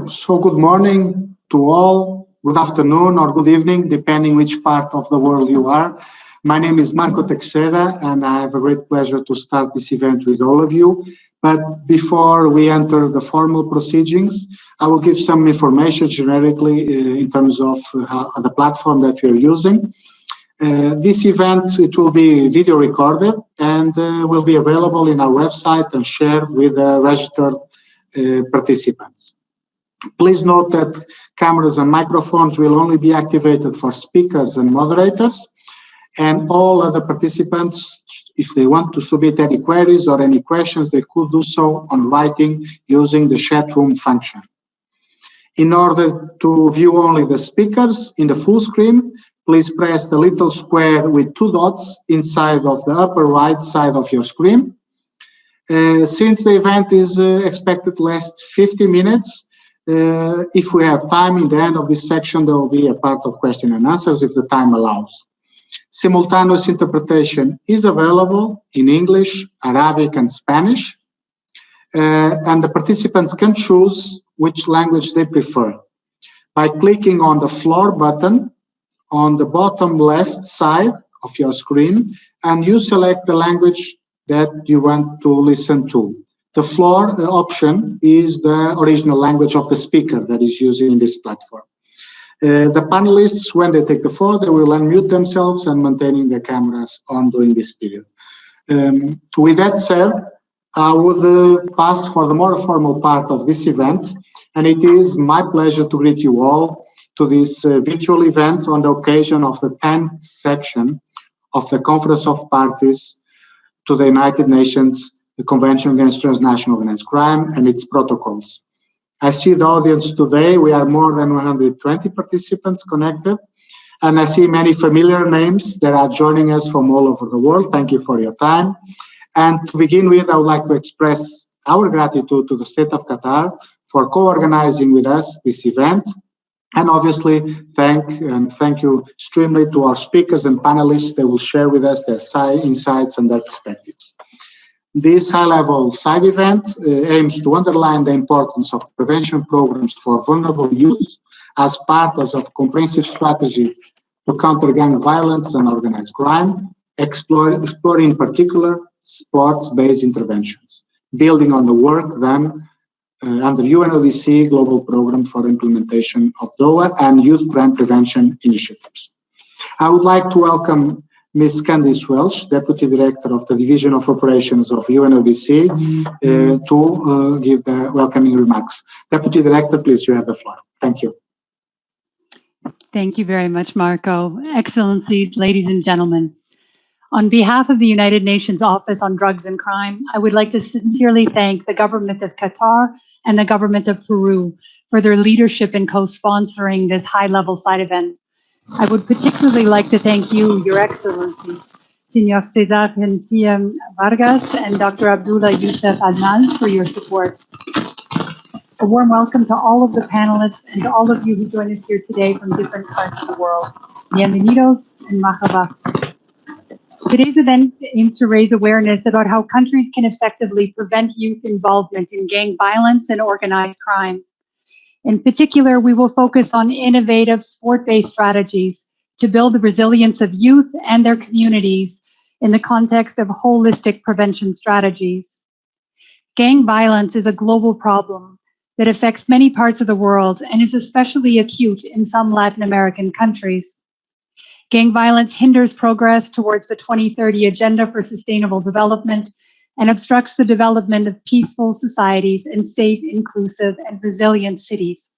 So good morning to all, good afternoon or good evening, depending which part of the world you are. My name is Marco Teixeira, and I have a great pleasure to start this event with all of you. But before we enter the formal proceedings, I will give some information generically in terms of the platform that we are using. This event, it will be video recorded and will be available in our website and shared with registered participants. Please note that cameras and microphones will only be activated for speakers and moderators, and all other participants, if they want to submit any queries or any questions, they could do so on writing using the chat room function. In order to view only the speakers in the full screen, please press the little square with two dots inside of the upper right side of your screen. Since the event is expected to last 50 minutes, if we have time in the end of this section, there will be a part of question and answers if the time allows. Simultaneous interpretation is available in English, Arabic, and Spanish, and the participants can choose which language they prefer by clicking on the floor button on the bottom left side of your screen, and you select the language that you want to listen to. The floor option is the original language of the speaker that is using in this platform. The panelists, when they take the floor, they will unmute themselves and maintaining the cameras on during this period. With that said, I would pass for the more formal part of this event, and it is my pleasure to greet you all to this virtual event on the occasion of the 10th section of the Conference of Parties to the United Nations, the Convention Against Transnational Organized Crime and its protocols. I see the audience today. We are more than 120 participants connected, and I see many familiar names that are joining us from all over the world. Thank you for your time. And to begin with, I would like to express our gratitude to the State of Qatar for co-organizing with us this event. And obviously, thank you extremely to our speakers and panelists that will share with us their insights and their perspectives. This high-level side event aims to underline the importance of prevention programs for vulnerable youth as part of a comprehensive strategy to counter gang violence and organized crime, exploring in particular sports-based interventions, building on the work done under UNODC Global Program for Implementation of DOA and Youth Crime Prevention Initiatives. I would like to welcome Ms. Candice Welsh, Deputy Director of the Division of Operations of UNODC, to give the welcoming remarks. Deputy Director, please, you have the floor. Thank you. Thank you very much, Marco. Excellencies, ladies and gentlemen. On behalf of the United Nations Office on Drugs and Crime, I would like to sincerely thank the government of Qatar and the government of Peru for their leadership in co-sponsoring this high-level side event. I would particularly like to thank you, Your Excellencies, Senor Cesar Garcia Vargas and Dr. Abdullah Youssef Adnan for your support. A warm welcome to all of the panelists and to all of you who join us here today from different parts of the world. Bienvenidos and marhaba. Today's event aims to raise awareness about how countries can effectively prevent youth involvement in gang violence and organized crime. In particular, we will focus on innovative sport-based strategies to build the resilience of youth and their communities in the context of holistic prevention strategies. Gang violence is a global problem that affects many parts of the world and is especially acute in some Latin American countries. Gang violence hinders progress towards the 2030 Agenda for Sustainable Development and obstructs the development of peaceful societies and safe, inclusive, and resilient cities.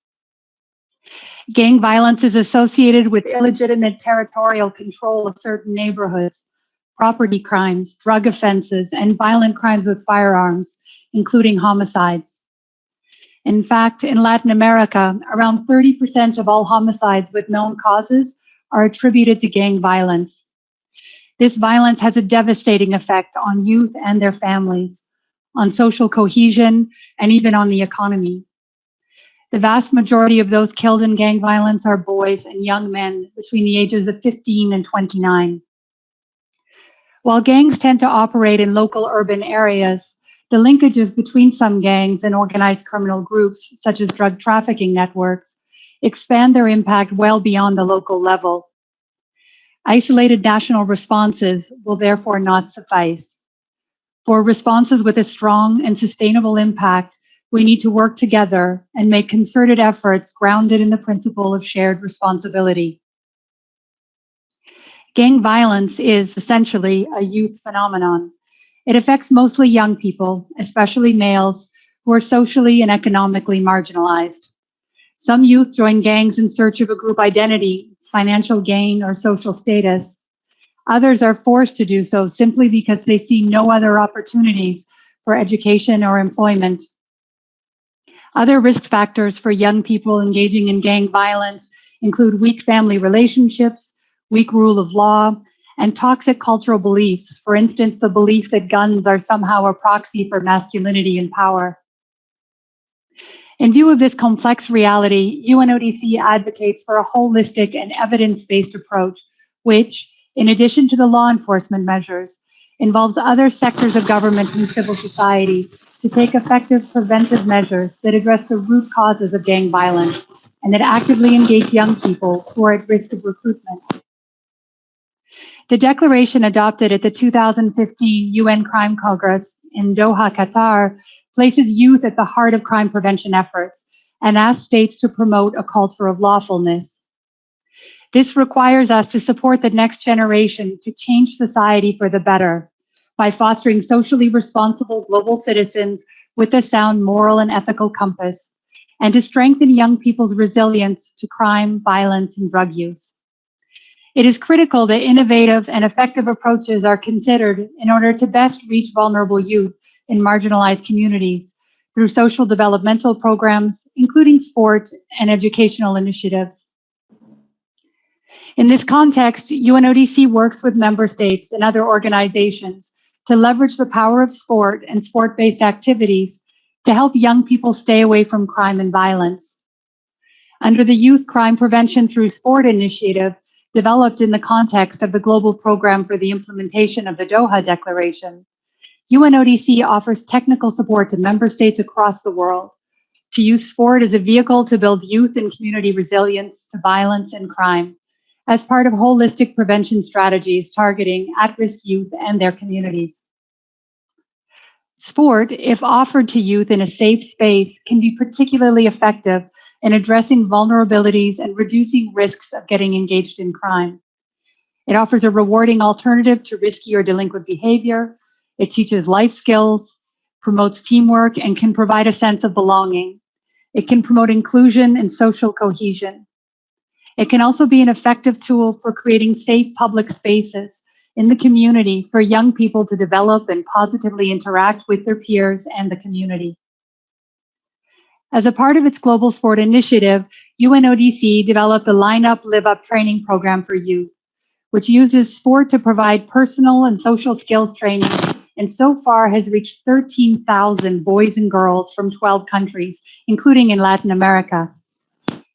Gang violence is associated with illegitimate territorial control of certain neighborhoods, property crimes, drug offenses, and violent crimes with firearms, including homicides. In fact, in Latin America, around 30% of all homicides with known causes are attributed to gang violence. This violence has a devastating effect on youth and their families, on social cohesion, and even on the economy. The vast majority of those killed in gang violence are boys and young men between the ages of 15 and 29. While gangs tend to operate in local urban areas, The linkages between some gangs and organized criminal groups, such as drug trafficking networks, expand their impact well beyond the local level. Isolated national responses will therefore not suffice. For responses with a strong and sustainable impact, we need to work together and make concerted efforts grounded in the principle of shared responsibility. Gang violence is essentially a youth phenomenon. It affects mostly young people, especially males, who are socially and economically marginalized. Some youth join gangs in search of a group identity, financial gain, or social status. Others are forced to do so simply because they see no other opportunities for education or employment. Other risk factors for young people engaging in gang violence include weak family relationships, weak rule of law, and toxic cultural beliefs. For instance, the belief that guns are somehow a proxy for masculinity and power. In view of this complex reality, UNODC advocates for a holistic and evidence-based approach, which, in addition to the law enforcement measures, involves other sectors of government and civil society to take effective preventive measures that address the root causes of gang violence and that actively engage young people who are at risk of recruitment. The declaration adopted at the 2015 UN Crime Congress in Doha, Qatar, places youth at the heart of crime prevention efforts and asks states to promote a culture of lawfulness. This requires us to support the next generation to change society for the better by fostering socially responsible global citizens with a sound moral and ethical compass, and to strengthen young people's resilience to crime, violence, and drug use. It is critical that innovative and effective approaches are considered in order to best reach vulnerable youth in marginalized communities through social developmental programs, including sport and educational initiatives. In this context, UNODC works with member states and other organizations to leverage the power of sport and sport-based activities to help young people stay away from crime and violence. Under the Youth Crime Prevention Through Sport initiative, developed in the context of the Global Program for the Implementation of the Doha Declaration, UNODC offers technical support to member states across the world to use sport as a vehicle to build youth and community resilience to violence and crime as part of holistic prevention strategies targeting at-risk youth and their communities. Sport, if offered to youth in a safe space, can be particularly effective in addressing vulnerabilities and reducing risks of getting engaged in crime. It offers a rewarding alternative to risky or delinquent behavior. It teaches life skills, promotes teamwork, and can provide a sense of belonging. It can promote inclusion and social cohesion. It can also be an effective tool for creating safe public spaces in the community for young people to develop and positively interact with their peers and the community. As a part of its Global Sport Initiative, UNODC developed the Line Up, Live Up training program for youth, which uses sport to provide personal and social skills training, and so far has reached 13,000 boys and girls from 12 countries, including in Latin America.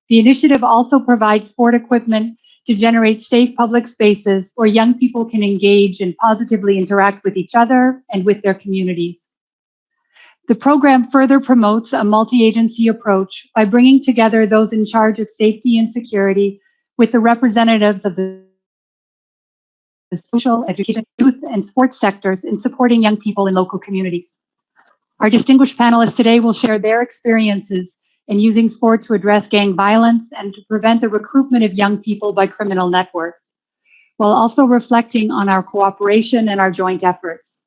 The initiative also provides sport equipment to generate safe public spaces where young people can engage and positively interact with each other and with their communities. The program further promotes a multi-agency approach by bringing together those in charge of safety and security with the representatives of the social, education, youth, and sports sectors in supporting young people in local communities. Our distinguished panelists today will share their experiences in using sport to address gang violence and to prevent the recruitment of young people by criminal networks, while also reflecting on our cooperation and our joint efforts.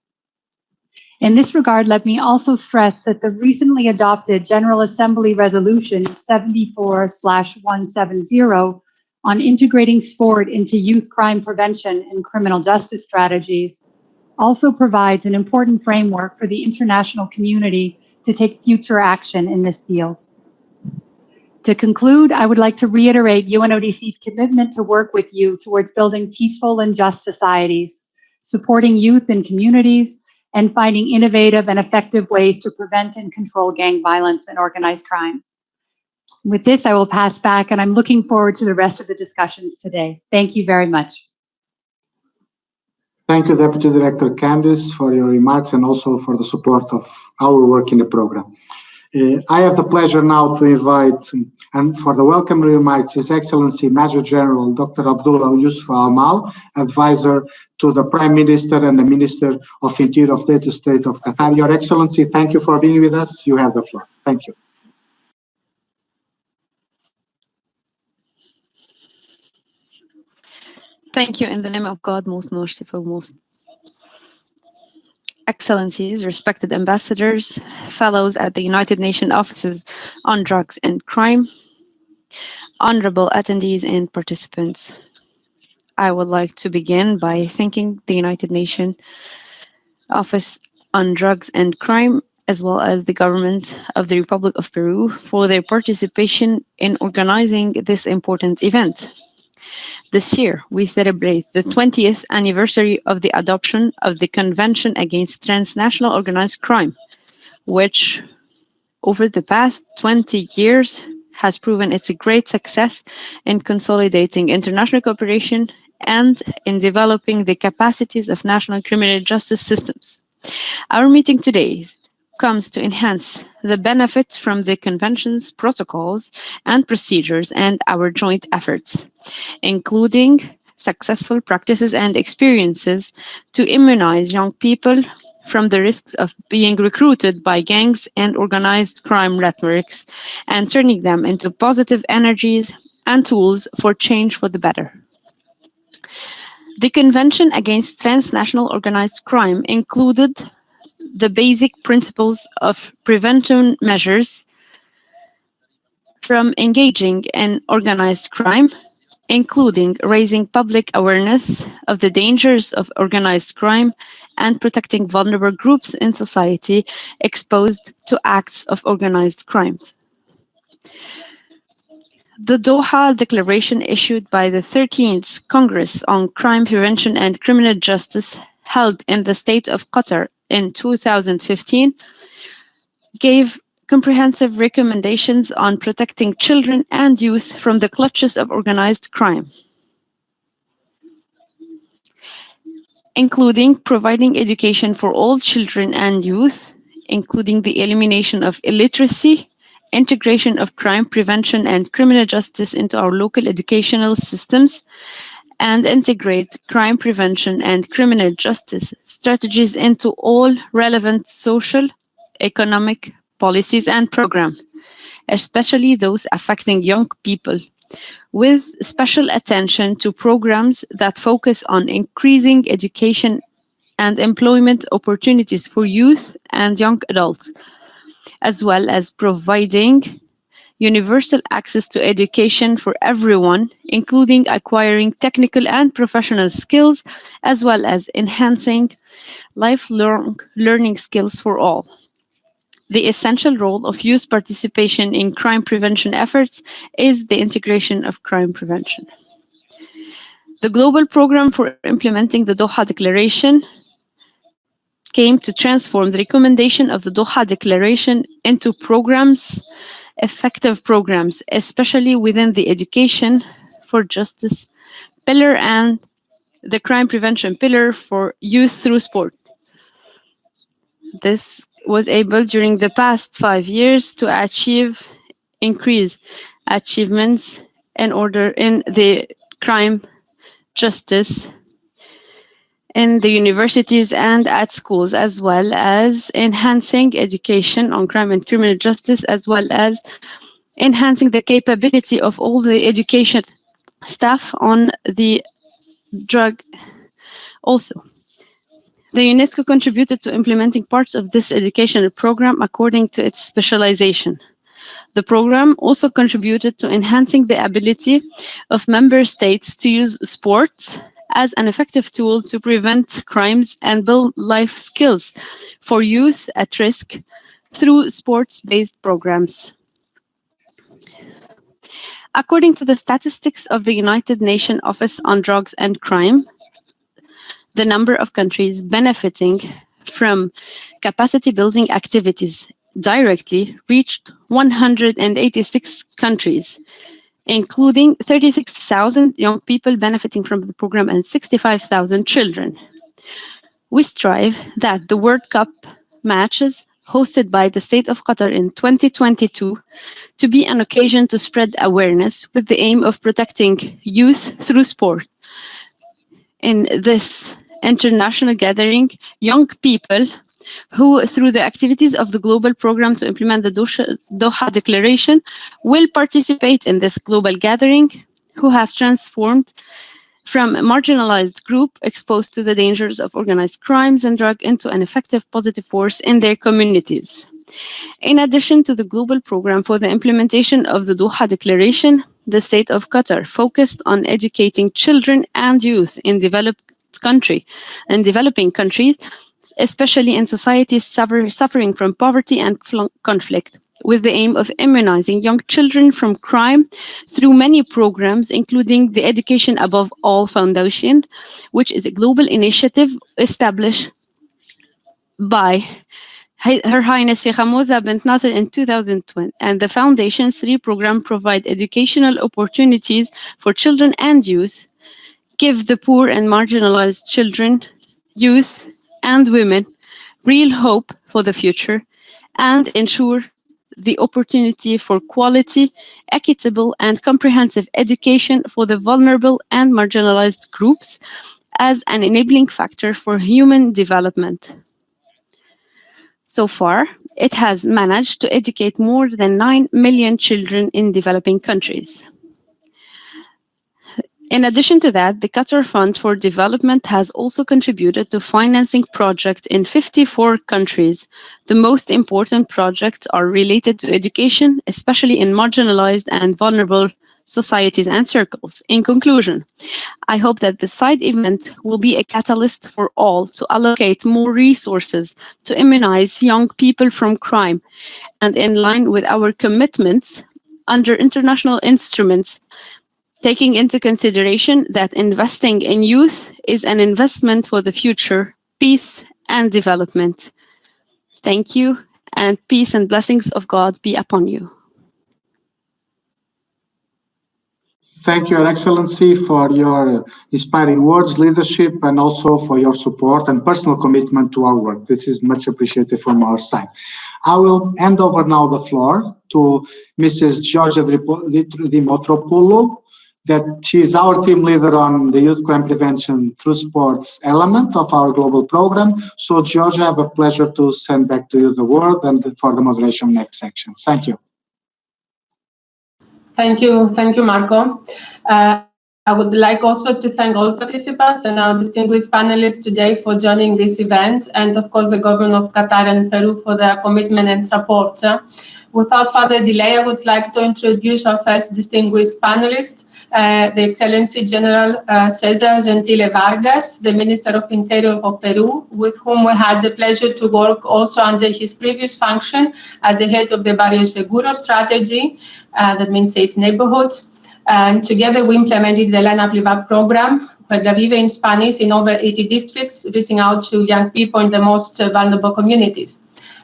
In this regard, let me also stress that the recently adopted General Assembly Resolution 74/170 on integrating sport into youth crime prevention and criminal justice strategies also provides an important framework for the international community to take future action in this field. To conclude, I would like to reiterate UNODC's commitment to work with you towards building peaceful and just societies, supporting youth and communities, and finding innovative and effective ways to prevent and control gang violence and organized crime. With this, I will pass back, and I'm looking forward to the rest of the discussions today. Thank you very much. Thank you, Deputy Director Candice, for your remarks and also for the support of our work in the program. I have the pleasure now to invite, and for the welcome remarks, His Excellency Major General Dr. Abdullah Yusuf Al-Mal, Advisor to the Prime Minister and the Minister of Interior of the State of Qatar. Your Excellency, thank you for being with us. You have the floor. Thank you. Thank you in the name of God, most merciful, most Excellencies, respected ambassadors, fellows at the United Nations Offices on Drugs and Crime, honorable attendees and participants. I would like to begin by thanking the United Nations Office on Drugs and Crime, as well as the government of the Republic of Peru for their participation in organizing this important event. This year, we celebrate the 20th anniversary of the adoption of the Convention Against Transnational Organized Crime, which, over the past 20 years, has proven its great success in consolidating international cooperation and in developing the capacities of national criminal justice systems. Our meeting today comes to enhance the benefits from the Convention's protocols and procedures and our joint efforts, including successful practices and experiences to immunize young people from the risks of being recruited by gangs and organized crime networks and turning them into positive energies and tools for change for the better. The Convention Against Transnational Organized Crime included the basic principles of prevention measures from engaging in organized crime, including raising public awareness of the dangers of organized crime and protecting vulnerable groups in society exposed to acts of organized crimes. The Doha Declaration issued by the 13th Congress on Crime Prevention and Criminal Justice held in the state of Qatar in 2015 gave comprehensive recommendations on protecting children and youth from the clutches of organized crime, including providing education for all children and youth, including the elimination of illiteracy, integration of crime prevention and criminal justice into our local educational systems, and integrate crime prevention and criminal justice strategies into all relevant social, economic policies and programs, especially those affecting young people, with special attention to programs that focus on increasing education and employment opportunities for youth and young adults, as well as providing universal access to education for everyone, including acquiring technical and professional skills, as well as enhancing lifelong learning skills for all. The essential role of youth participation in crime prevention efforts is the integration of crime prevention. The global program for implementing the Doha Declaration came to transform the recommendation of the Doha Declaration into programs, effective programs, especially within the education for justice pillar and the crime prevention pillar for youth through sport. This was able during the past 5 years to achieve increased achievements in the crime justice in the universities and at schools, as well as enhancing education on crime and criminal justice, as well as enhancing the capability of all the education staff on the drug also. The UNESCO contributed to implementing parts of this educational program according to its specialization. The program also contributed to enhancing the ability of member states to use sports as an effective tool to prevent crimes and build life skills for youth at risk through sports-based programs. According to the statistics of the United Nations Office on Drugs and Crime, the number of countries benefiting from capacity building activities directly reached 186 countries, including 36,000 young people benefiting from the program and 65,000 children. We strive that the World Cup matches hosted by the State of Qatar in 2022 to be an occasion to spread awareness with the aim of protecting youth through sport. In this international gathering, young people who, through the activities of the global program to implement the Doha Declaration, will participate in this global gathering, who have transformed from a marginalized group exposed to the dangers of organized crimes and drug into an effective positive force in their communities. In addition to the global program for the implementation of the Doha Declaration, the State of Qatar focused on educating children and youth in developing countries, especially in societies suffering from poverty and conflict, with the aim of immunizing young children from crime through many programs, including the Education Above All Foundation, which is a global initiative established by Her Highness Sheikh Hamouza bint Nasser in 2020, and the foundation's 3 programs provide educational opportunities for children and youth, give the poor and marginalized children, youth, and women real hope for the future, and ensure the opportunity for quality, equitable, and comprehensive education for the vulnerable and marginalized groups as an enabling factor for human development. So far, it has managed to educate more than 9 million children in developing countries. In addition to that, the Qatar Fund for Development has also contributed to financing projects in 54 countries. The most important projects are related to education, especially in marginalized and vulnerable societies and circles. In conclusion, I hope that the side event will be a catalyst for all to allocate more resources to immunize young people from crime, and in line with our commitments under international instruments, taking into consideration that investing in youth is an investment for the future, peace, and development. Thank you, and peace and blessings of God be upon you. Thank you, Your Excellency, for your inspiring words, leadership, and also for your support and personal commitment to our work. This is much appreciated from our side. I will hand over now the floor to Mrs. Georgia Dimotropoulou, that she is our team leader on the youth crime prevention through sports element of our global program. So, Georgia, I have a pleasure to send back to you the word and for the moderation next section. Thank you. Thank you, Marco. I would like also to thank all participants and our distinguished panelists today for joining this event, and of course the government of Qatar and Peru for their commitment and support. Without further delay, I would like to introduce our first distinguished panelist, the Excellency General Cesar Gentile Vargas, the Minister of Interior of Peru, with whom we had the pleasure to work also under his previous function as the head of the Barrio Seguro strategy, that means safe neighborhoods. And together we implemented the Line Up Live Up program, Juega Vive in Spanish, in over 80 districts, reaching out to young people in the most vulnerable communities.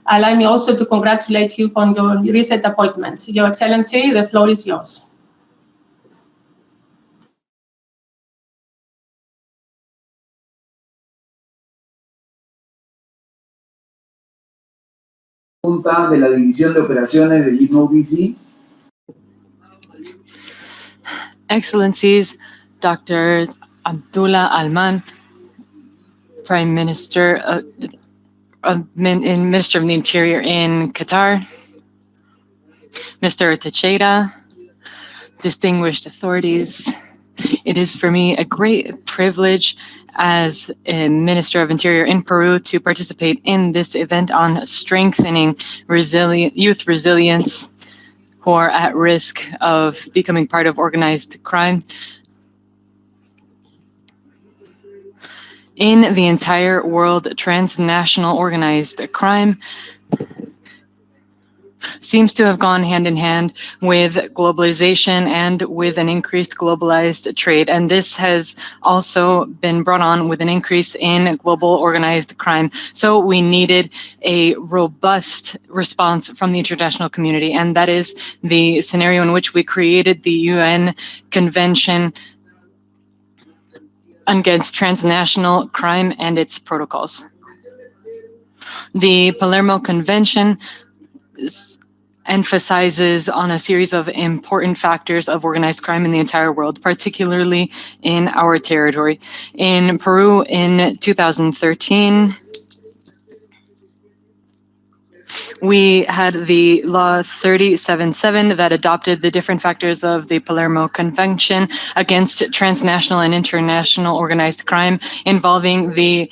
Allow me also to congratulate you on your recent appointments. Your Excellency, the floor is yours. De la División de Operaciones de UNODC. Excellencies, Dr. Abdullah Alman, Prime Minister, Minister of the Interior in Qatar, Mr. Teixeira, distinguished authorities. It is for me a great privilege as a Minister of Interior in Peru to participate in this event on strengthening youth resilience who are at risk of becoming part of organized crime. In the entire world, transnational organized crime seems to have gone hand in hand with globalization and with an increased globalized trade. And this has also been brought on with an increase in global organized crime. So we needed a robust response from the international community. And that is the scenario in which we created the UN Convention against transnational crime and its protocols. The Palermo Convention emphasizes on a series of important factors of organized crime in the entire world, particularly in our territory. In Peru in 2013, we had the law 377 that adopted the different factors of the Palermo Convention against transnational and international organized crime, involving the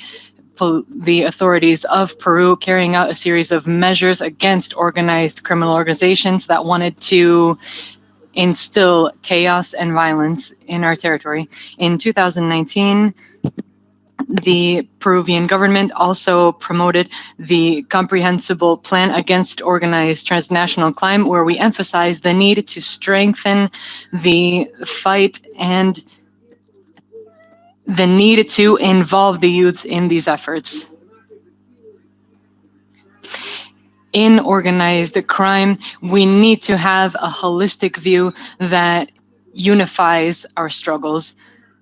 authorities of Peru carrying out a series of measures against organized criminal organizations that wanted to instill chaos and violence in our territory. In 2019, the Peruvian government also promoted the comprehensible plan against organized transnational crime, where we emphasize the need to strengthen the fight and the need to involve the youths in these efforts. In organized crime, we need to have a holistic view that unifies our struggles,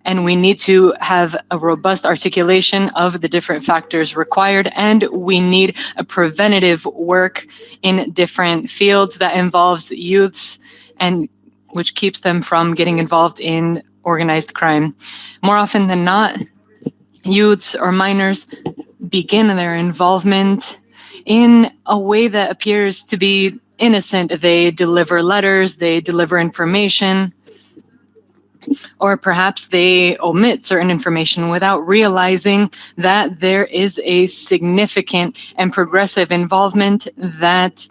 and we need to have a robust articulation of the different factors required, and we need a preventative work in different fields that involves the youths and which keeps them from getting involved in organized crime. More often than not, youths or minors begin their involvement in a way that appears to be innocent. They deliver letters, they deliver information, or perhaps they omit certain information without realizing that there is a significant and progressive involvement that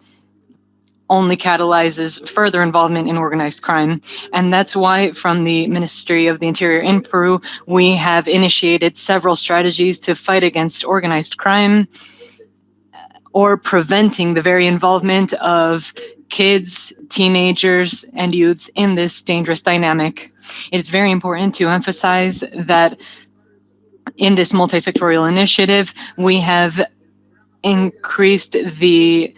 only catalyzes further involvement in organized crime. And that's why from the Ministry of the Interior in Peru, we have initiated several strategies to fight against organized crime or preventing the very involvement of kids, teenagers, and youths in this dangerous dynamic. It is very important to emphasize that in this multi-sectorial initiative, we have increased the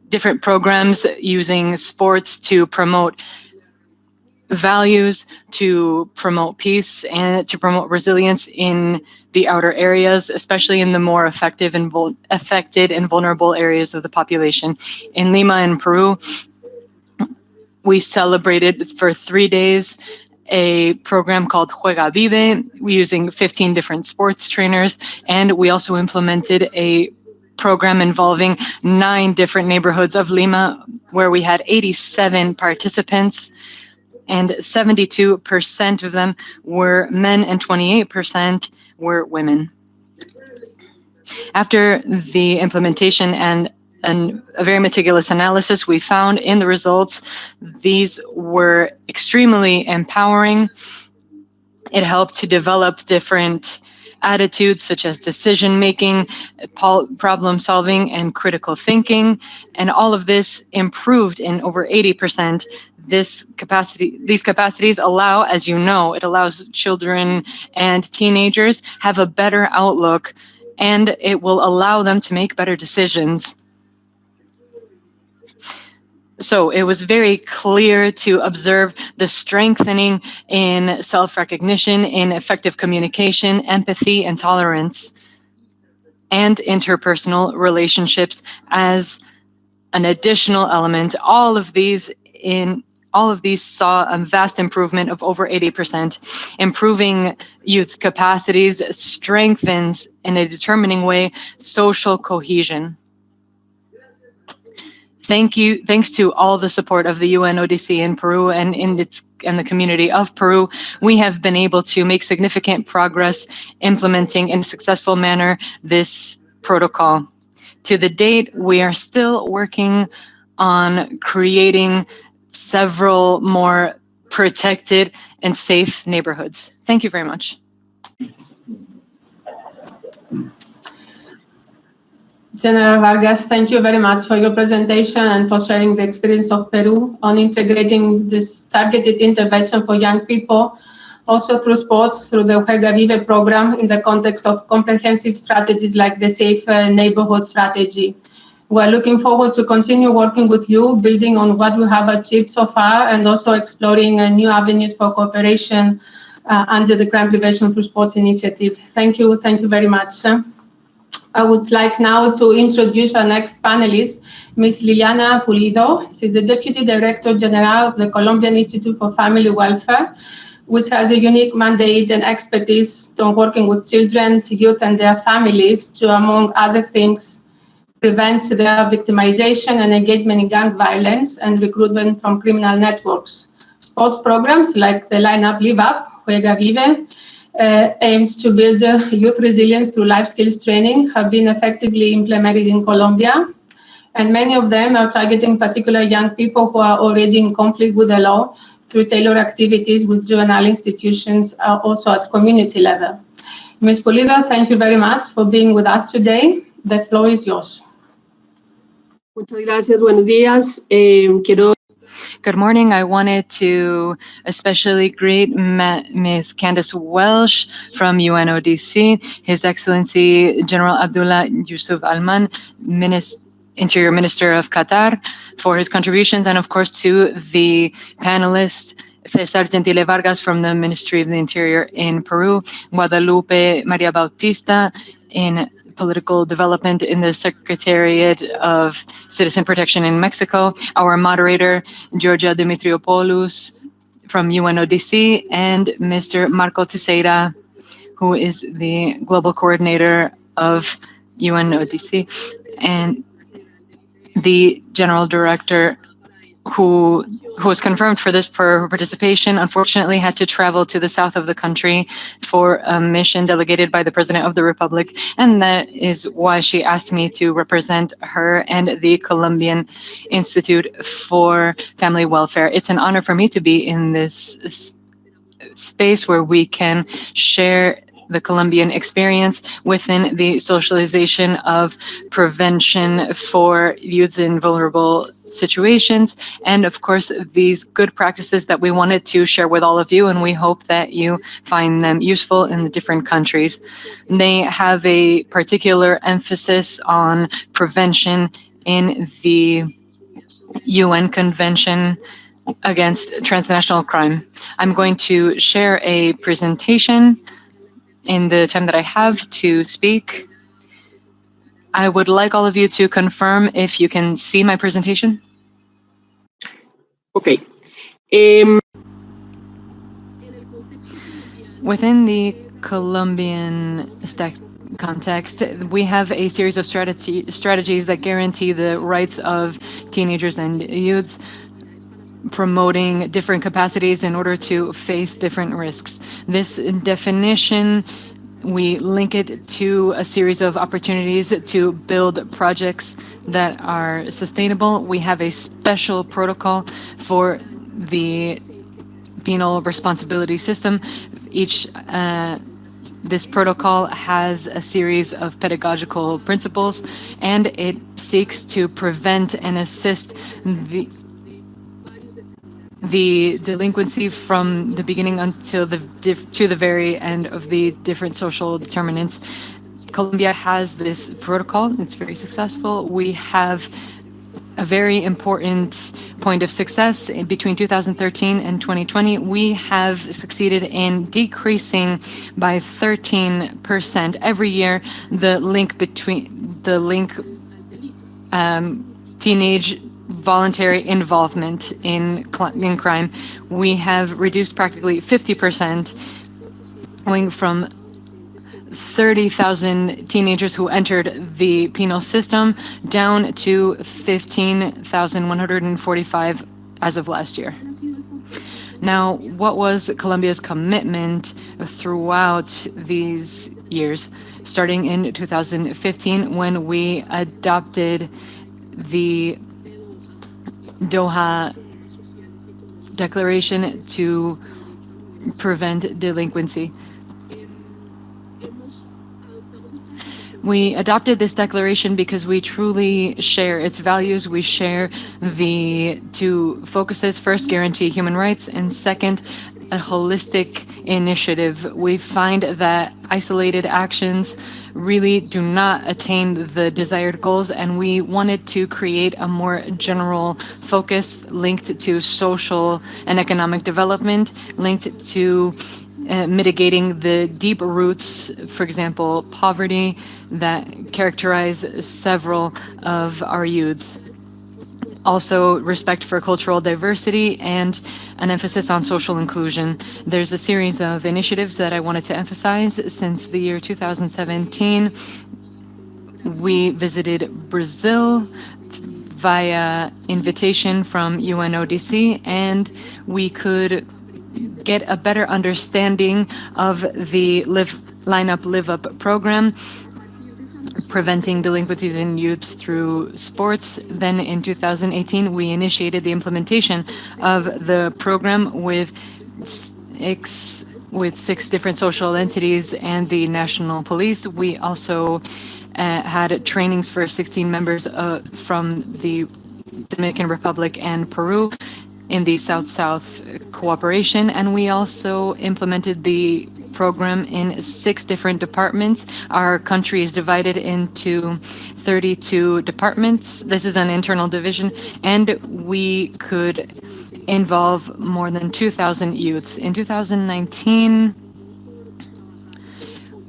different programs using sports to promote values, to promote peace, and to promote resilience in the outer areas, especially in the more affected and vulnerable areas of the population. In Lima and Peru, we celebrated for 3 days a program called Juega Vive, using 15 different sports trainers, and we also implemented a program involving 9 different neighborhoods of Lima, where we had 87 participants, and 72% of them were men and 28% were women. After the implementation and a very meticulous analysis, we found in the results these were extremely empowering. It helped to develop different attitudes such as decision-making, problem-solving, and critical thinking, and all of this improved in over 80%. These capacities allow, as you know, it allows children and teenagers have a better outlook, and it will allow them to make better decisions. So it was very clear to observe the strengthening in self-recognition, in effective communication, empathy, and tolerance, and interpersonal relationships as an additional element. All of these saw a vast improvement of over 80%. Improving youth's capacities strengthens, in a determining way, social cohesion. Thanks to all the support of the UNODC in Peru and in the community of Peru, we have been able to make significant progress implementing in a successful manner this protocol. To the date, we are still working on creating several more protected and safe neighborhoods. Thank you very much. General Vargas, thank you very much for your presentation and for sharing the experience of Peru on integrating this targeted intervention for young people, also through sports, through the Juega Vive program in the context of comprehensive strategies like the Safe Neighborhood Strategy. We're looking forward to continue working with you, building on what you have achieved so far, and also exploring new avenues for cooperation under the Crime Prevention Through Sports initiative. Thank you very much. I would like now to introduce our next panelist, Ms. Liliana Pulido. She's the Deputy Director General of the Colombian Institute for Family Welfare, which has a unique mandate and expertise on working with children, youth, and their families to, among other things, prevent their victimization and engagement in gang violence and recruitment from criminal networks. Sports programs like the lineup Live Up, Juega Vive, aims to build youth resilience through life skills training, have been effectively implemented in Colombia. And many of them are targeting particular young people who are already in conflict with the law through tailored activities with juvenile institutions, also at community level. Ms. Pulido, thank you very much for being with us today. The floor is yours. Muchas gracias, buenos días. Good morning. I wanted to especially greet Ms. Candice Welsh from UNODC, His Excellency General Abdullah Yusuf Alman, Interior Minister of Qatar, for his contributions, and of course to the panelists, Cesar Gentile Vargas from the Ministry of the Interior in Peru, Guadalupe Maria Bautista in Political Development in the Secretariat of Citizen Protection in Mexico, our moderator, Georgia Dimitriopoulos from UNODC, and Mr. Marco Teixeira, who is the Global Coordinator of UNODC, and the General Director who was confirmed for this participation, unfortunately had to travel to the south of the country for a mission delegated by the President of the Republic, and that is why she asked me to represent her and the Colombian Institute for Family Welfare. It's an honor for me to be in this space where we can share the Colombian experience within the socialization of prevention for youths in vulnerable situations, and of course these good practices that we wanted to share with all of you, and we hope that you find them useful in the different countries. They have a particular emphasis on prevention in the UN Convention against transnational crime. I'm going to share a presentation in the time that I have to speak. I would like all of you to confirm if you can see my presentation. Okay. Within the Colombian context, we have a series of strategies that guarantee the rights of teenagers and youths, promoting different capacities in order to face different risks. This definition, we link it to a series of opportunities to build projects that are sustainable. We have a special protocol for the penal responsibility system. This protocol has a series of pedagogical principles, and it seeks to prevent and assist the delinquency from the beginning until to the very end of the different social determinants. Colombia has this protocol. It's very successful. We have a very important point of success. Between 2013 and 2020, we have succeeded in decreasing by 13% every year the link between teenage voluntary involvement in crime. We have reduced practically 50%, going from 30,000 teenagers who entered the penal system down to 15,145 as of last year. Now, what was Colombia's commitment throughout these years? Starting in 2015, when we adopted the Doha Declaration to prevent delinquency. We adopted this declaration because we truly share its values. We share the two focuses: first, guarantee human rights, and second, a holistic initiative. We find that isolated actions really do not attain the desired goals, and we wanted to create a more general focus linked to social and economic development, linked to mitigating the deep roots, for example, poverty, that characterize several of our youths. Also, respect for cultural diversity and an emphasis on social inclusion. There's a series of initiatives that I wanted to emphasize. Since the year 2017, we visited Brazil via invitation from UNODC, and we could get a better understanding of the Line Up, Live Up program, preventing delinquencies in youths through sports. Then in 2018, we initiated the implementation of the program with six different social entities and the national police. We also had trainings for 16 members from the Dominican Republic and Peru in the South-South cooperation, and we also implemented the program in 6 different departments. Our country is divided into 32 departments. This is an internal division, and we could involve more than 2,000 youths. In 2019,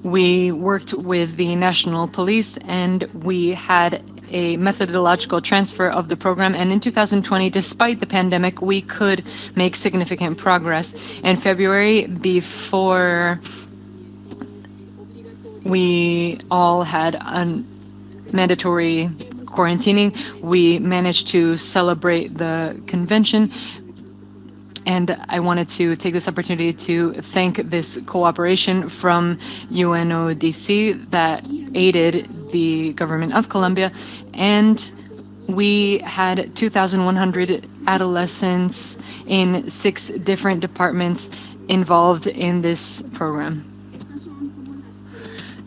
we worked with the national police, and we had a methodological transfer of the program. And in 2020, despite the pandemic, we could make significant progress. In February, before we all had mandatory quarantining, we managed to celebrate the convention. And I wanted to take this opportunity to thank this cooperation from UNODC that aided the government of Colombia. And we had 2,100 adolescents in 6 different departments involved in this program.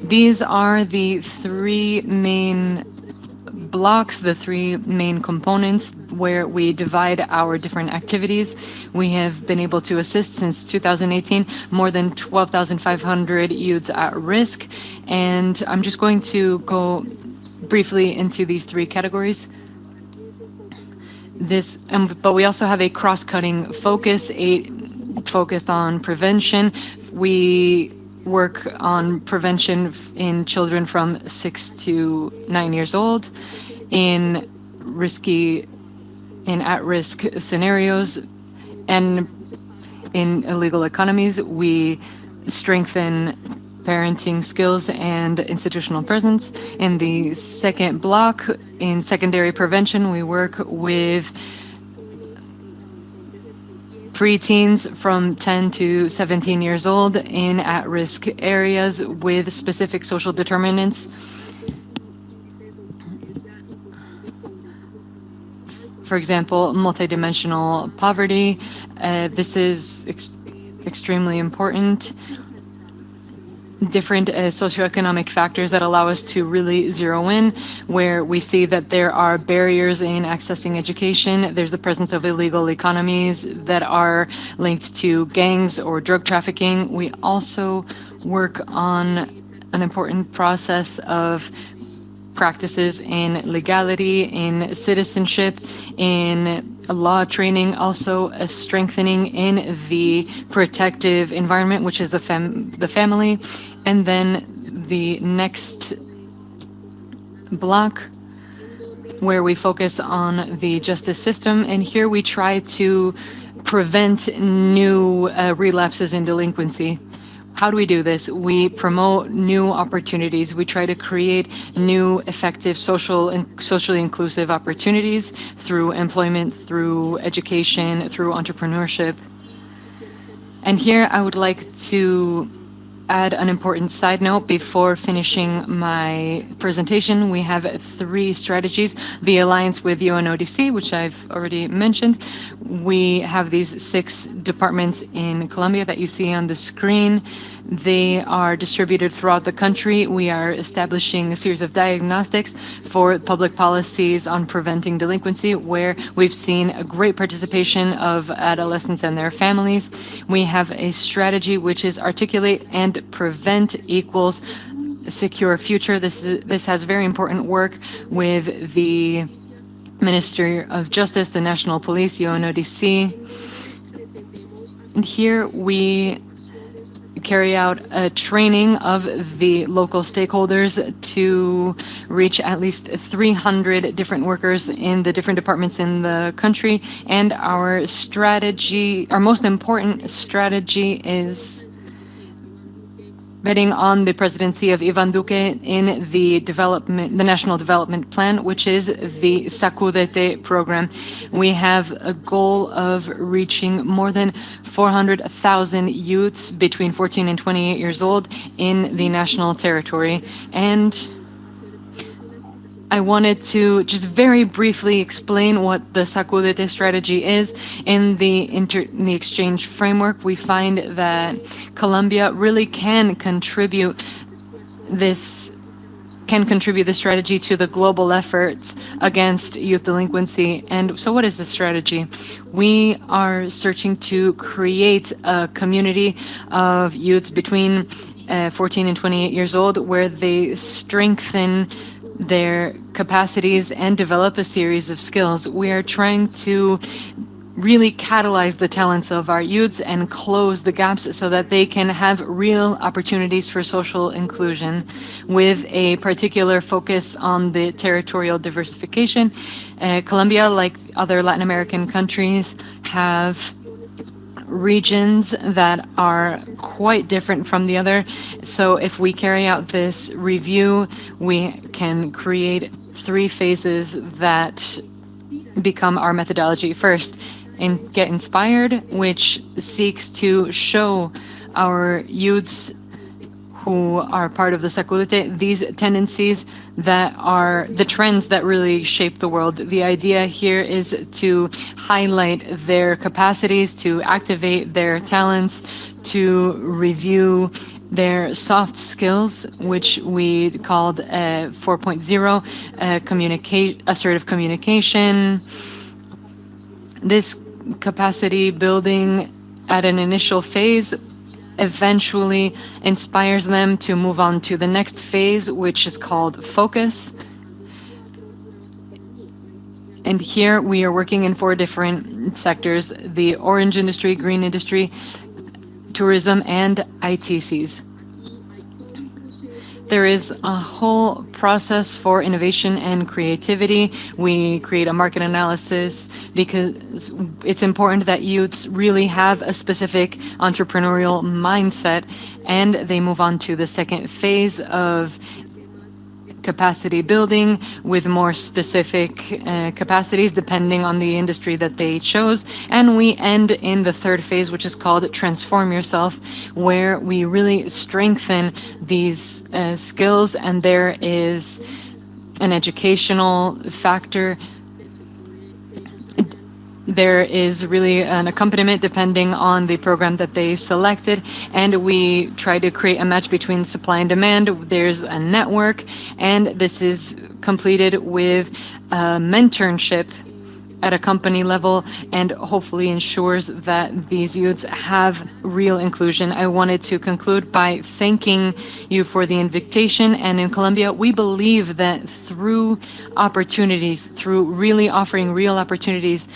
These are the 3 main blocks, the 3 main components where we divide our different activities. We have been able to assist since 2018 more than 12,500 youths at risk, and I'm just going to go briefly into these 3 categories. But we also have a cross-cutting focus, focused on prevention. We work on prevention in children from 6 to 9 years old in at-risk scenarios, and in illegal economies. We strengthen parenting skills and institutional presence. In the second block, in secondary prevention, we work with preteens from 10 to 17 years old in at-risk areas with specific social determinants. For example, multidimensional poverty. This is extremely important. Different socioeconomic factors that allow us to really zero in, where we see that there are barriers in accessing education. There's the presence of illegal economies that are linked to gangs or drug trafficking. We also work on an important process of practices in legality, in citizenship, in law training, also a strengthening in the protective environment, which is the family. And then the next block, where we focus on the justice system, and here we try to prevent new relapses in delinquency. How do we do this? We promote new opportunities. We try to create new, effective, socially inclusive opportunities through employment, through education, through entrepreneurship. And here I would like to add an important side note before finishing my presentation. We have 3 strategies. The alliance with UNODC, which I've already mentioned. We have these 6 departments in Colombia that you see on the screen. They are distributed throughout the country. We are establishing a series of diagnostics for public policies on preventing delinquency, where we've seen a great participation of adolescents and their families. We have a strategy which is articulate and prevent equals secure future. This has very important work with the Ministry of Justice, the National Police, UNODC. And here we carry out a training of the local stakeholders to reach at least 300 different workers in the different departments in the country. And our strategy, our most important strategy, is betting on the presidency of Ivan Duque in the National Development Plan, which is the Sacudete program. We have a goal of reaching more than 400,000 youths between 14 and 28 years old in the national territory. And I wanted to just very briefly explain what the Sacudete strategy is. In the exchange framework, we find that Colombia really can contribute this strategy to the global efforts against youth delinquency. And so what is this strategy? We are searching to create a community of youths between 14 and 28 years old where they strengthen their capacities and develop a series of skills. We are trying to really catalyze the talents of our youths and close the gaps so that they can have real opportunities for social inclusion, with a particular focus on the territorial diversification. Colombia, like other Latin American countries, have regions that are quite different from the other. So if we carry out this review, we can create 3 phases that become our methodology. First, Get Inspired, which seeks to show our youths who are part of the Sacudete these tendencies that are the trends that really shape the world. The idea here is to highlight their capacities, to activate their talents, to review their soft skills, which we called 4.0, assertive communication. This capacity building at an initial phase eventually inspires them to move on to the next phase, which is called focus. And here we are working in 4 different sectors: the orange industry, green industry, tourism, and ITCs. There is a whole process for innovation and creativity. We create a market analysis because it's important that youths really have a specific entrepreneurial mindset, and they move on to the second phase of capacity building with more specific capacities depending on the industry that they chose. And we end in the third phase, which is called Transform Yourself, where we really strengthen these skills, and there is an educational factor. There is really an accompaniment depending on the program that they selected, and we try to create a match between supply and demand. There's a network, and this is completed with a mentorship at a company level, and hopefully ensures that these youths have real inclusion. I wanted to conclude by thanking you for the invitation. And in Colombia, we believe that through opportunities, through really offering real opportunities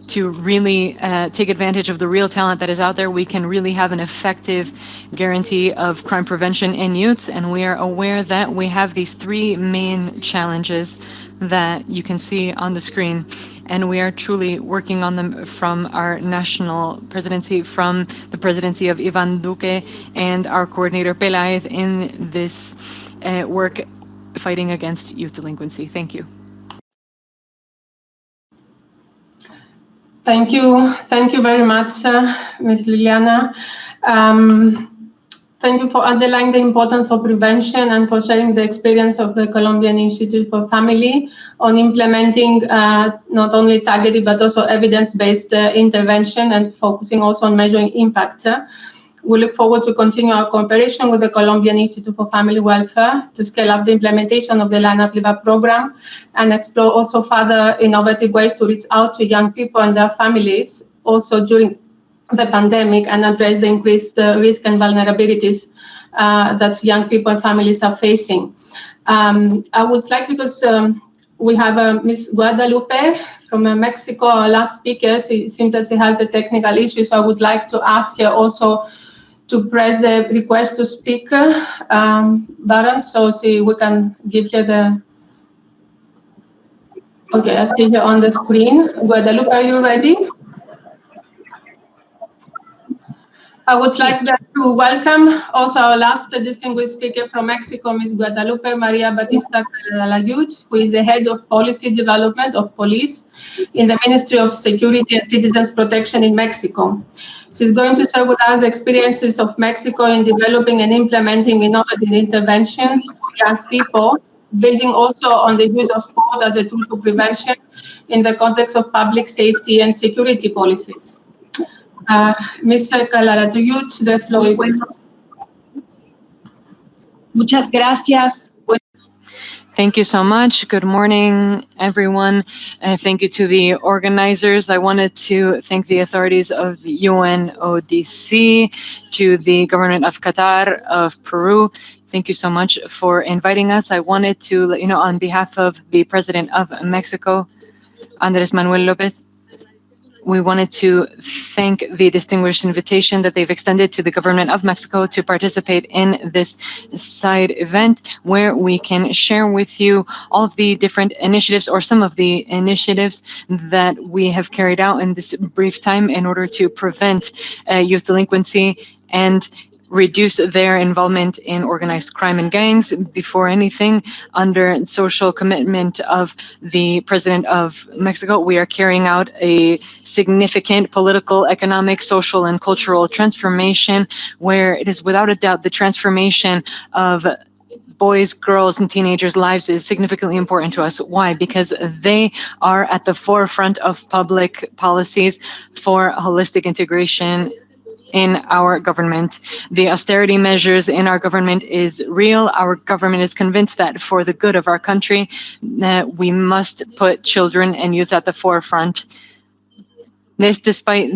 to really take advantage of the real talent that is out there, we can really have an effective guarantee of crime prevention in youths. And we are aware that we have these 3 main challenges that you can see on the screen. And we are truly working on them from our national presidency, from the presidency of Ivan Duque and our coordinator Peláez in this work fighting against youth delinquency. Thank you. Thank you very much, Ms. Liliana. Thank you for underlining the importance of prevention and for sharing the experience of the Colombian Institute for Family on implementing not only targeted but also evidence-based intervention, and focusing also on measuring impact. We look forward to continue our cooperation with the Colombian Institute for Family Welfare to scale up the implementation of the Line Up Live Up program and explore also further innovative ways to reach out to young people and their families also during the pandemic, and address the increased risk and vulnerabilities that young people and families are facing. I would like, because we have Ms. Guadalupe from Mexico, our last speaker. It seems that she has a technical issue, so I would like to ask her also to press the request to speak button, so see we can give you the. Okay, I see you on the screen. Guadalupe, are you ready? I would like to welcome also our last distinguished speaker from Mexico, Ms. Guadalupe Maria Batista Calayud, who is the head of policy development of police in the Ministry of Security and Citizens Protection in Mexico. She's going to share with us the experiences of Mexico in developing and implementing innovative interventions for young people, building also on the use of sport as a tool for prevention in the context of public safety and security policies. Ms. Calayud, the floor is yours. Muchas gracias. Thank you so much. Good morning, everyone. Thank you to the organizers. I wanted to thank the authorities of the UNODC, to the government of Qatar, of Peru. Thank you so much for inviting us. I wanted to let you know on behalf of the President of Mexico, Andrés Manuel López, we wanted to thank the distinguished invitation that they've extended to the government of Mexico to participate in this side event, where we can share with you all of the different initiatives or some of the initiatives that we have carried out in this brief time in order to prevent youth delinquency and reduce their involvement in organized crime and gangs. Before anything, under social commitment of the President of Mexico, we are carrying out a significant political, economic, social, and cultural transformation, where it is without a doubt the transformation of boys, girls, and teenagers' lives is significantly important to us. Why? Because they are at the forefront of public policies for holistic integration in our government. The austerity measures in our government is real. Our government is convinced that for the good of our country, we must put children and youth at the forefront. This, despite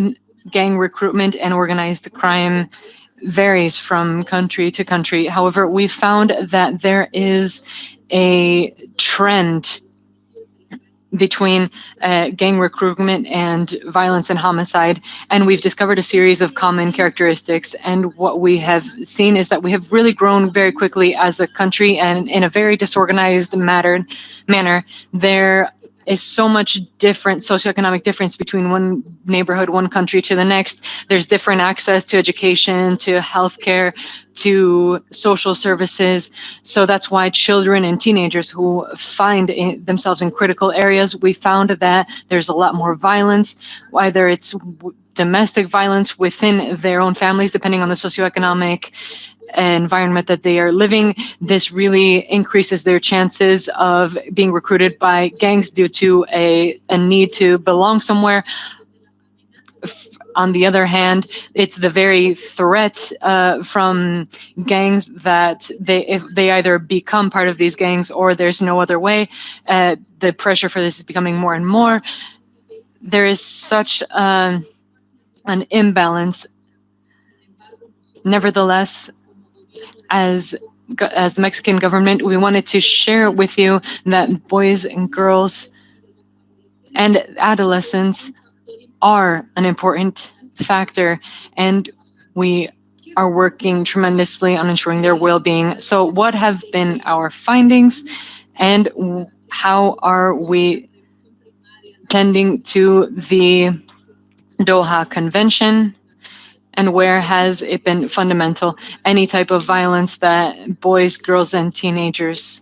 gang recruitment and organized crime, varies from country to country. However, we found that there is a trend between gang recruitment and violence and homicide, and we've discovered a series of common characteristics. And what we have seen is that we have really grown very quickly as a country, and in a very disorganized manner. There is so much different socioeconomic difference between one neighborhood, one country to the next. There's different access to education, to healthcare, to social services. So that's why children and teenagers who find themselves in critical areas, we found that there's a lot more violence, whether it's domestic violence within their own families, depending on the socioeconomic environment that they are living. This really increases their chances of being recruited by gangs due to a need to belong somewhere. On the other hand, it's the very threat from gangs that if they either become part of these gangs or there's no other way. The pressure for this is becoming more and more. There is such an imbalance. Nevertheless, as the Mexican government, we wanted to share with you that boys and girls and adolescents are an important factor, and we are working tremendously on ensuring their well-being. So what have been our findings, and how are we tending to the Doha Convention? And where has it been fundamental? Any type of violence that boys, girls, and teenagers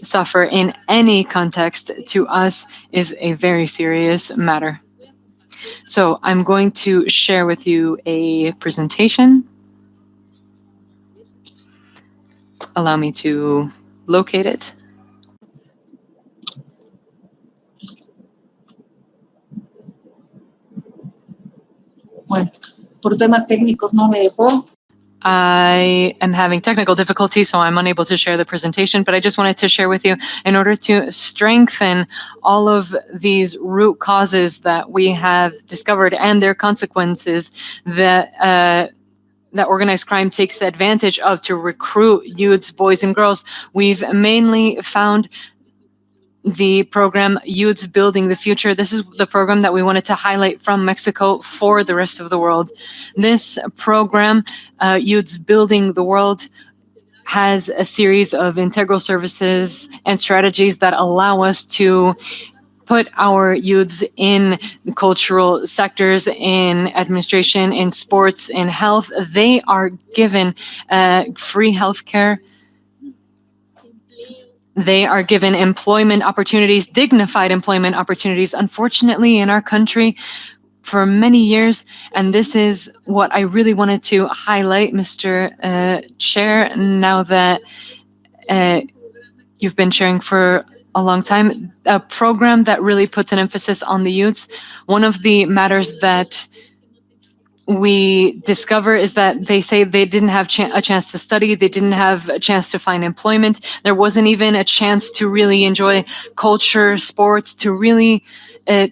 suffer in any context to us is a very serious matter. So I'm going to share with you a presentation. Allow me to locate it. Bueno, por temas técnicos no me dejó. I am having technical difficulties, so I'm unable to share the presentation, but I just wanted to share with you, in order to strengthen all of these root causes that we have discovered and their consequences that organized crime takes advantage of to recruit youths, boys and girls. We've mainly found the program Youths Building the Future. This is the program that we wanted to highlight from Mexico for the rest of the world. This program, Youths Building the World, has a series of integral services and strategies that allow us to put our youths in cultural sectors, in administration, in sports, in health. They are given free healthcare. They are given employment opportunities, dignified employment opportunities. Unfortunately, in our country, for many years, and this is what I really wanted to highlight, Mr. Chair, now that you've been chairing for a long time, a program that really puts an emphasis on the youths. One of the matters that we discover is that they say they didn't have a chance to study, they didn't have a chance to find employment, there wasn't even a chance to really enjoy culture, sports, to really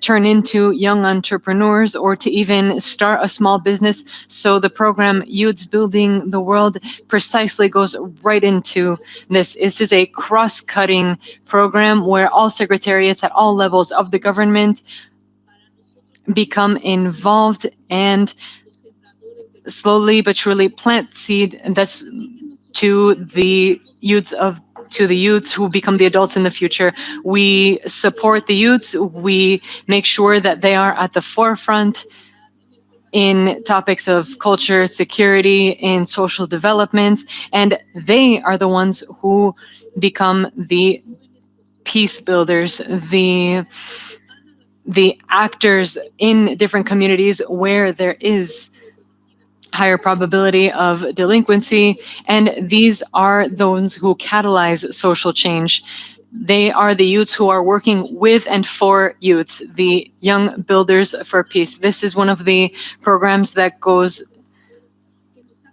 turn into young entrepreneurs or to even start a small business. So the program Youths Building the World precisely goes right into this. This is a cross-cutting program where all secretariats at all levels of the government become involved and slowly but surely plant seed, and that's to the youths who become the adults in the future. We support the youths. We make sure that they are at the forefront in topics of culture, security, in social development, and they are the ones who become the peace builders, the actors in different communities where there is higher probability of delinquency, and these are those who catalyze social change. They are the youths who are working with and for youths, the young builders for peace. This is one of the programs that goes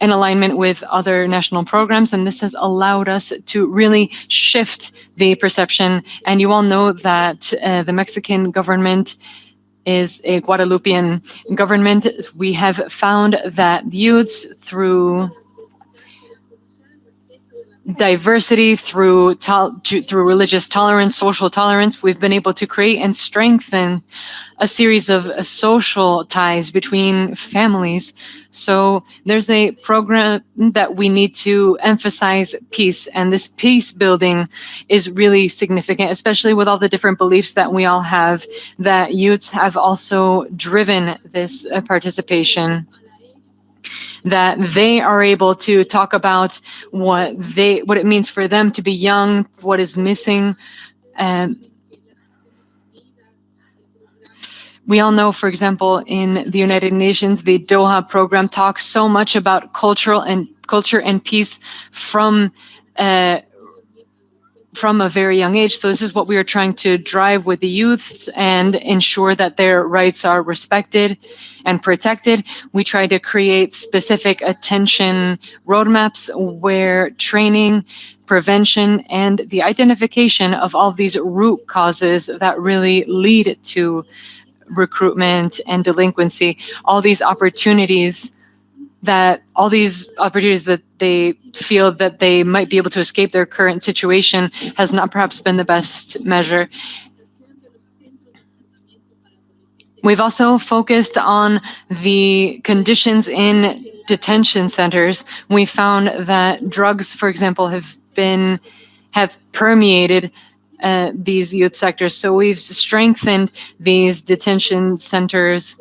in alignment with other national programs, and this has allowed us to really shift the perception. And you all know that the Mexican government is a Guadalupean government. We have found that youths, through diversity, through religious tolerance, social tolerance, we've been able to create and strengthen a series of social ties between families. So there's a program that we need to emphasize peace, and this peace building is really significant, especially with all the different beliefs that we all have, that youths have also driven this participation, that they are able to talk about what it means for them to be young, what is missing. We all know, for example, in the United Nations, the Doha program talks so much about culture and peace from a very young age. So this is what we are trying to drive with the youth and ensure that their rights are respected and protected. We try to create specific attention roadmaps where training, prevention, and the identification of all these root causes that really lead to recruitment and delinquency, all these opportunities that they feel that they might be able to escape their current situation has not perhaps been the best measure. We've also focused on the conditions in detention centers. We found that drugs, for example, have permeated these youth sectors. So we've strengthened these detention centers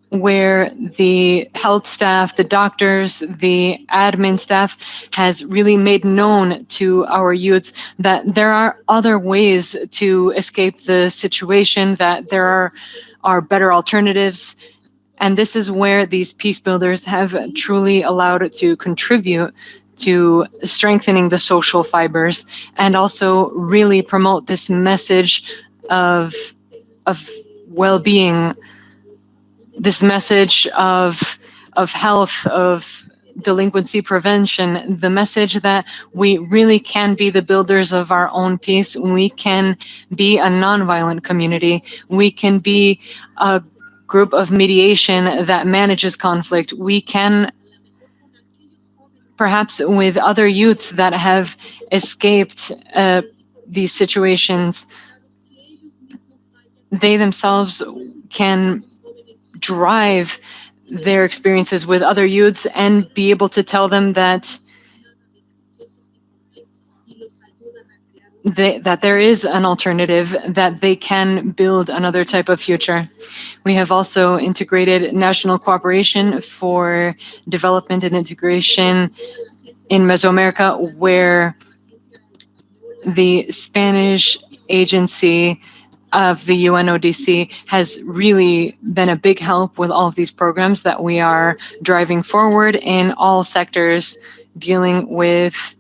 where the health staff, the doctors, the admin staff has really made known to our youths that there are other ways to escape the situation, that there are better alternatives. And this is where these peace builders have truly allowed it to contribute to strengthening the social fibers and also really promote this message of well-being, this message of health, of delinquency prevention, the message that we really can be the builders of our own peace. We can be a nonviolent community. We can be a group of mediation that manages conflict. We can, perhaps with other youths that have escaped these situations, they themselves can drive their experiences with other youths and be able to tell them that that there is an alternative, that they can build another type of future. We have also integrated national cooperation for development and integration in Mesoamerica, where the Spanish agency of the UNODC has really been a big help with all of these programs that we are driving forward in all sectors, dealing with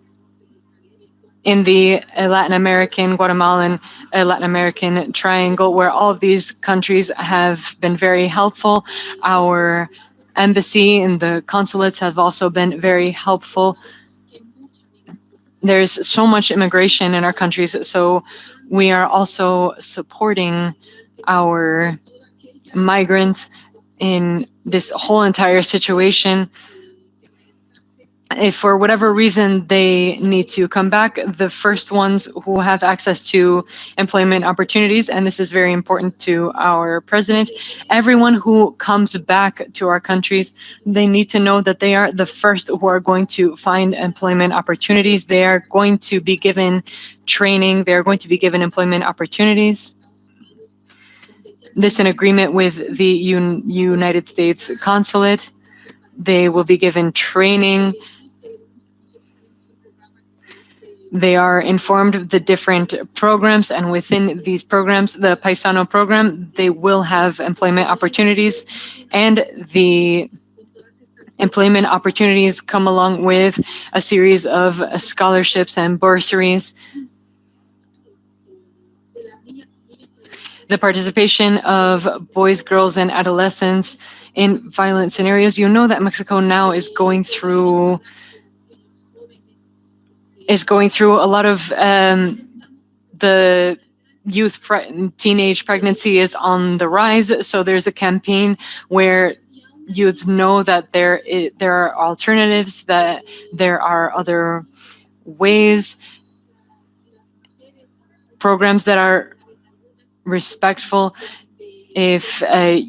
in the Latin American, Guatemalan, Latin American triangle, where all of these countries have been very helpful. Our embassy and the consulates have also been very helpful. There's so much immigration in our countries, so we are also supporting our migrants in this whole entire situation. If for whatever reason they need to come back, the first ones who have access to employment opportunities, and this is very important to our president, everyone who comes back to our countries, they need to know that they are the first who are going to find employment opportunities. They are going to be given training. They are going to be given employment opportunities. This in agreement with the United States consulate. They will be given training. They are informed of the different programs, and within these programs, the Paisano program, they will have employment opportunities, and the employment opportunities come along with a series of scholarships and bursaries. The participation of boys, girls, and adolescents in violent scenarios. You know that Mexico now is going through a lot of the teenage pregnancy is on the rise. So there's a campaign where youths know that there are alternatives, that there are other ways, programs that are respectful. If a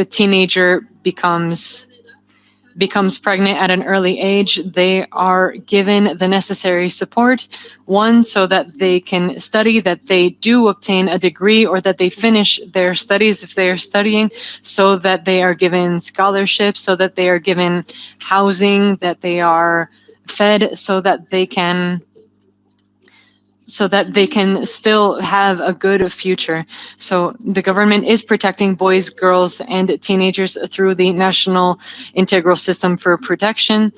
teenager becomes pregnant at an early age, they are given the necessary support, one, so that they can study, that they do obtain a degree, or that they finish their studies if they are studying, so that they are given scholarships, so that they are given housing, that they are fed, so that they can still have a good future. So the government is protecting boys, girls, and teenagers through the National Integral System for Protection.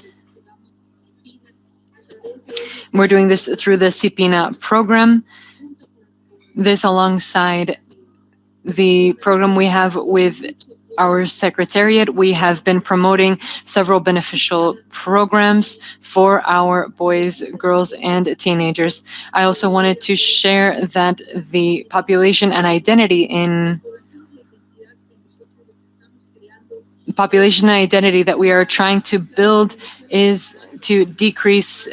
We're doing this through the CIPINA program. This alongside the program we have with our secretariat, we have been promoting several beneficial programs for our boys, girls, and teenagers. I also wanted to share that the population and identity that we are trying to build is to decrease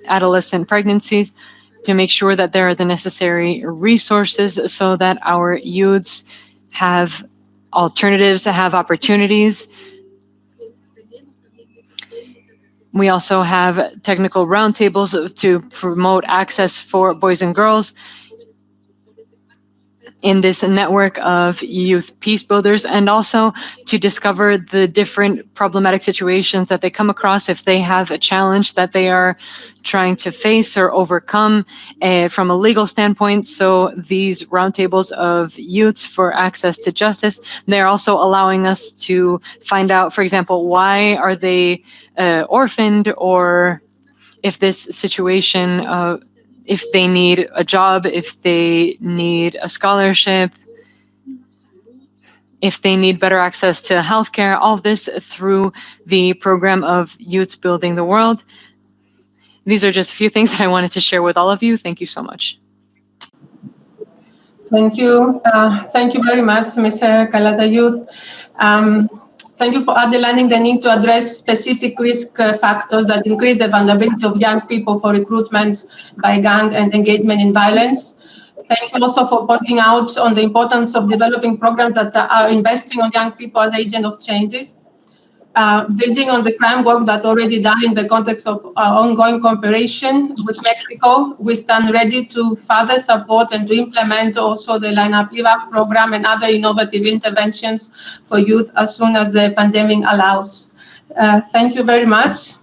adolescent pregnancies, to make sure that there are the necessary resources so that our youths have alternatives, have opportunities. We also have technical roundtables to promote access for boys and girls in this network of youth peace builders, and also to discover the different problematic situations that they come across if they have a challenge that they are trying to face or overcome from a legal standpoint. So these roundtables of youths for access to justice, they're also allowing us to find out, for example, why are they orphaned, or if this situation if they need a job, if they need a scholarship, if they need better access to healthcare, all of this through the program of Youths Building the World. These are just a few things that I wanted to share with all of you. Thank you so much. Thank you. Thank you very much, Mr. Calata Youth. thank you for underlining the need to address specific risk factors that increase the vulnerability of young people for recruitment by gang and engagement in violence. Thank you also for pointing out on the importance of developing programs that are investing on young people as agents of changes. Building on the crime work that already done in the context of our ongoing cooperation with Mexico, we stand ready to further support and to implement also the Line Up Live Up program and other innovative interventions for youth as soon as the pandemic allows. Thank you very much.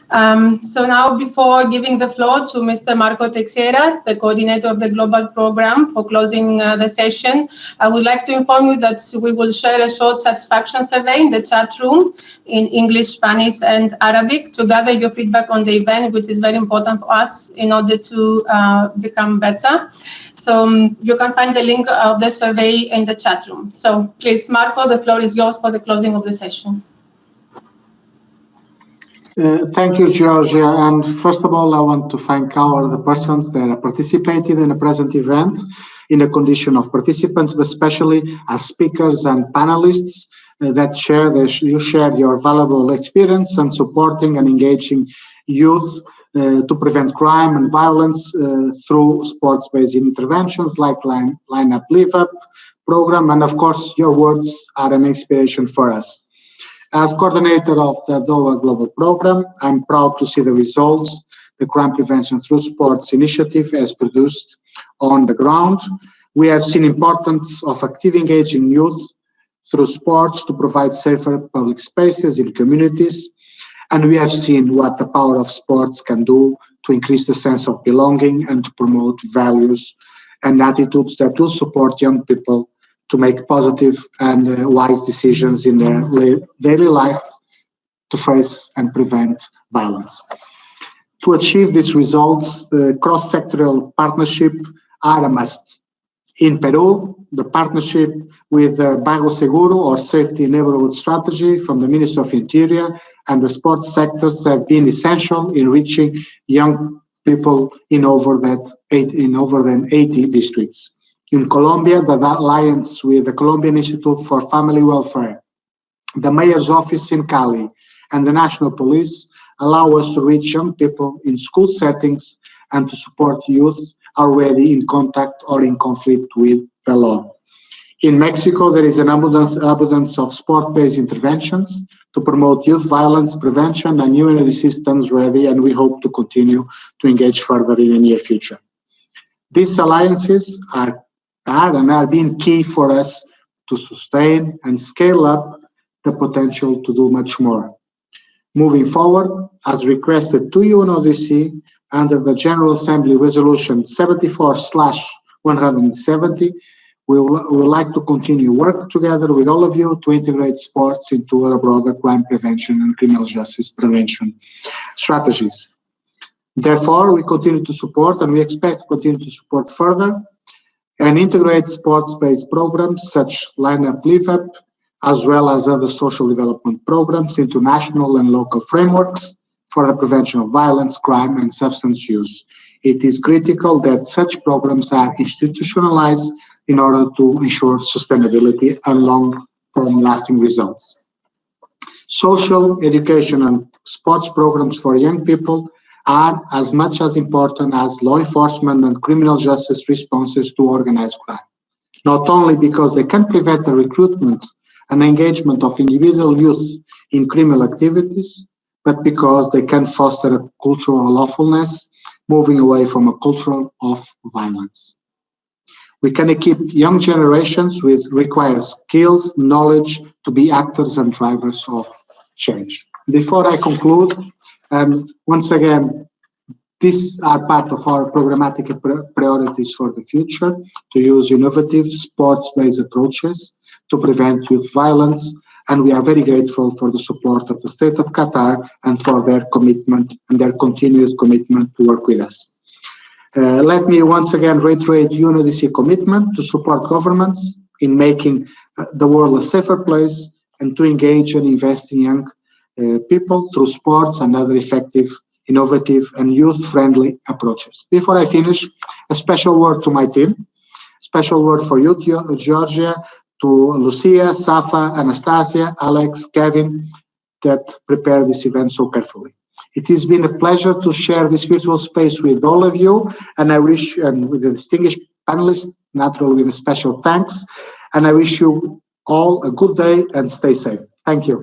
So now, before giving the floor to Mr. Marco Teixeira, the coordinator of the global program, for closing the session, I would like to inform you that we will share a short satisfaction survey in the chat room in English, Spanish, and Arabic to gather your feedback on the event, which is very important for us in order to become better. So you can find the link of the survey in the chat room. So please, Marco, the floor is yours for the closing of the session. Thank you, Georgia. And first of all, I want to thank all the persons that participated in the present event in the condition of participants, but especially as speakers and panelists that you shared your valuable experience and supporting and engaging youth to prevent crime and violence through sports-based interventions like Line Up Live Up program. And of course, your words are an inspiration for us. As coordinator of the Doha Global Program, I'm proud to see the results the Crime Prevention Through Sports initiative has produced on the ground. We have seen importance of active engaging youth through sports to provide safer public spaces in communities. And we have seen what the power of sports can do to increase the sense of belonging and to promote values and attitudes that will support young people to make positive and wise decisions in their daily life to face and prevent violence. To achieve these results, the cross-sectoral partnership are a must. In Peru, the partnership with Barrio Seguro, or Safety Neighborhood Strategy from the Ministry of Interior, and the sports sectors have been essential in reaching young people in over than 80 districts. In Colombia, the alliance with the Colombian Institute for Family Welfare, the Mayor's Office in Cali, and the National Police allow us to reach young people in school settings and to support youth already in contact or in conflict with the law. In Mexico, there is an abundance of sport-based interventions to promote youth violence prevention, and UNODC systems ready, and we hope to continue to engage further in the near future. These alliances are being key for us to sustain and scale up the potential to do much more. Moving forward, as requested to UNODC under the General Assembly Resolution 74/170, we would like to continue work together with all of you to integrate sports into our broader crime prevention and criminal justice prevention strategies. Therefore, we continue to support, and we expect to continue to support further and integrate sports-based programs such Line Up Live Up, as well as other social development programs into national and local frameworks for the prevention of violence, crime, and substance use. It is critical that such programs are institutionalized in order to ensure sustainability and long-term lasting results. Social, education, and sports programs for young people are as much as important as law enforcement and criminal justice responses to organized crime, not only because they can prevent the recruitment and engagement of individual youth in criminal activities, but because they can foster a cultural lawfulness, moving away from a culture of violence. We can equip young generations with required skills, knowledge to be actors and drivers of change. Before I conclude, once again, these are part of our programmatic priorities for the future, to use innovative sports-based approaches to prevent youth violence, and we are very grateful for the support of the State of Qatar and for their commitment and their continued commitment to work with us. Let me once again reiterate UNODC commitment to support governments in making the world a safer place and to engage and invest in young people through sports and other effective, innovative, and youth-friendly approaches. Before I finish, a special word to my team, special word for you, Georgia, to Lucia, Safa, Anastasia, Alex, Kevin, that prepared this event so carefully. It has been a pleasure to share this virtual space with all of you, and I wish, and with the distinguished panelists, naturally with a special thanks, and I wish you all a good day and stay safe. Thank you.